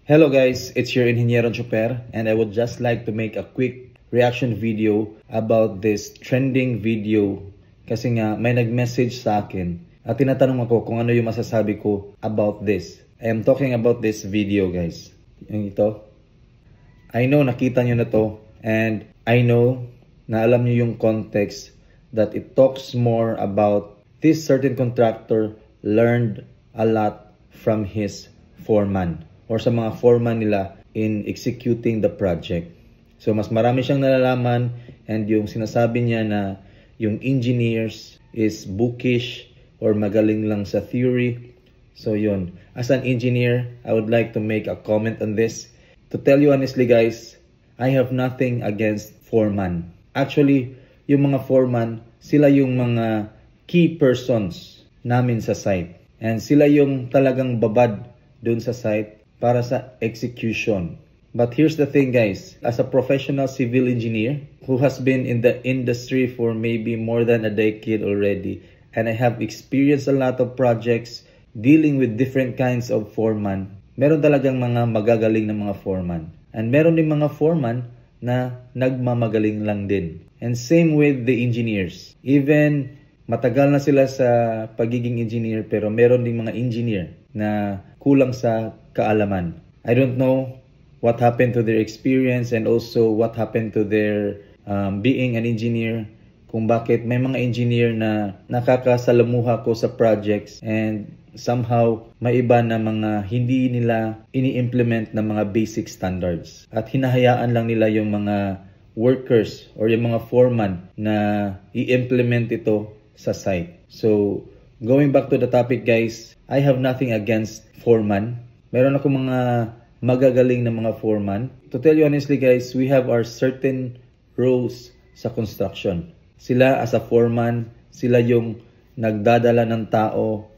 Hello guys, it's your Ingeniero Chopper and I would just like to make a quick reaction video about this trending video kasi nga may nag-message sa akin at tinatanong ako kung ano yung masasabi ko about this. I am talking about this video guys. Yung ito. I know nakita nyo na to and I know na alam nyo yung context that it talks more about this certain contractor learned a lot from his foreman or sa mga foreman nila in executing the project. So mas marami siyang nalalaman and yung sinasabi niya na yung engineers is bookish or magaling lang sa theory. So yun, as an engineer, I would like to make a comment on this. To tell you honestly guys, I have nothing against foreman. Actually, yung mga foreman, sila yung mga key persons namin sa site. And sila yung talagang babad dun sa site para sa execution. But here's the thing guys, as a professional civil engineer who has been in the industry for maybe more than a decade already, and I have experienced a lot of projects dealing with different kinds of foreman, meron talagang mga magagaling na mga foreman. And meron din mga foreman na nagmamagaling lang din. And same with the engineers. Even matagal na sila sa pagiging engineer pero meron din mga engineer na kulang sa kaalaman. I don't know what happened to their experience and also what happened to their being an engineer. Kung bakit may mga engineer na nakakasalamuha ko sa projects and somehow may iba na mga hindi nila ini-implement na mga basic standards. At hinahayaan lang nila yung mga workers or yung mga foreman na i-implement ito sa site. So, going back to the topic guys, I have nothing against foreman. Meron ako mga magagaling na mga foreman. To tell you honestly guys, we have our certain roles sa construction. Sila as a foreman, sila yung nagdadala ng tao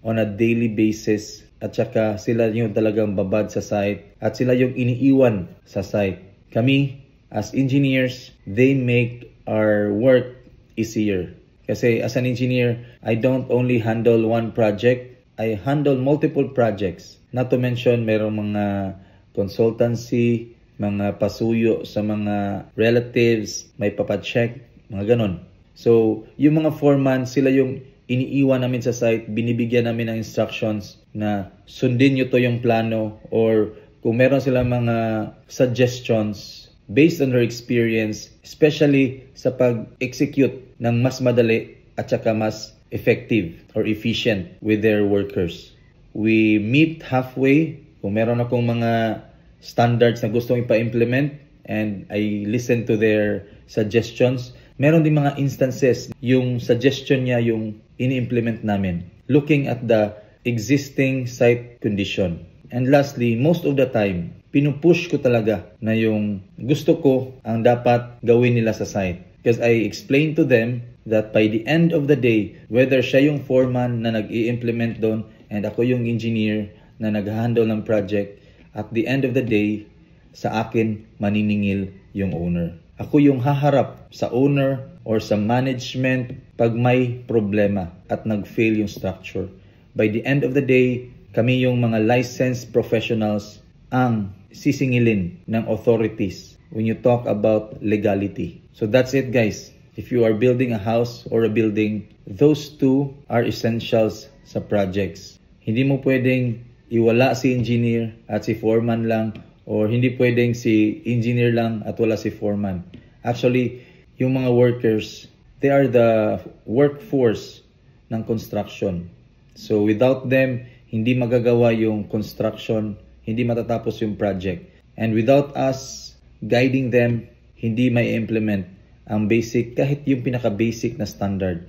on a daily basis at saka sila yung talagang babad sa site at sila yung iniiwan sa site. Kami as engineers, they make our work easier. Kasi as an engineer, I don't only handle one project, I handle multiple projects. Not to mention, merong mga consultancy, mga pasuyo sa mga relatives, may papacheck, mga ganon. So, yung mga foreman, sila yung iniiwan namin sa site, binibigyan namin ng instructions na sundin nyo to yung plano or kung meron sila mga suggestions based on their experience, especially sa pag-execute ng mas madali at saka mas effective or efficient with their workers. We meet halfway. Kung meron akong mga standards na gustong ipa-implement and I listen to their suggestions, meron din mga instances yung suggestion niya yung ini-implement namin looking at the existing site condition. And lastly, most of the time, pinupush ko talaga na yung gusto ko ang dapat gawin nila sa site. Because I explain to them that by the end of the day, whether siya yung foreman na nag-i-implement doon and ako yung engineer na nag-handle ng project, at the end of the day, sa akin maniningil yung owner. Ako yung haharap sa owner or sa management pag may problema at nag-fail yung structure. By the end of the day, kami yung mga licensed professionals ang sisingilin ng authorities when you talk about legality. So that's it guys. If you are building a house or a building, those two are essentials sa projects. Hindi mo pwedeng iwala si engineer at si foreman lang or hindi pwedeng si engineer lang at wala si foreman. Actually, yung mga workers, they are the workforce ng construction. So without them, hindi magagawa yung construction, hindi matatapos yung project. And without us guiding them, hindi may implement ang basic, kahit yung pinaka-basic na standard.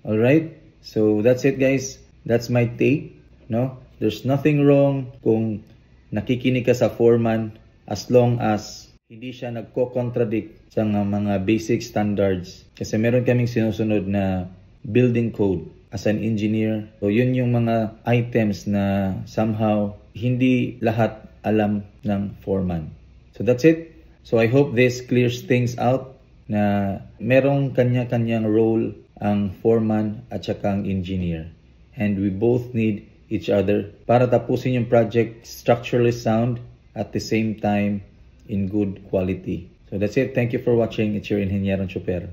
Alright? So that's it guys. That's my take. No? There's nothing wrong kung nakikinig ka sa foreman as long as hindi siya nagko-contradict sa mga basic standards. Kasi meron kaming sinusunod na building code as an engineer. So yun yung mga items na somehow hindi lahat alam ng foreman. So that's it. So I hope this clears things out na merong kanya-kanyang role ang foreman at saka ang engineer. And we both need each other para tapusin yung project structurally sound at the same time in good quality. So that's it. Thank you for watching. It's your Ingenieron Chopper.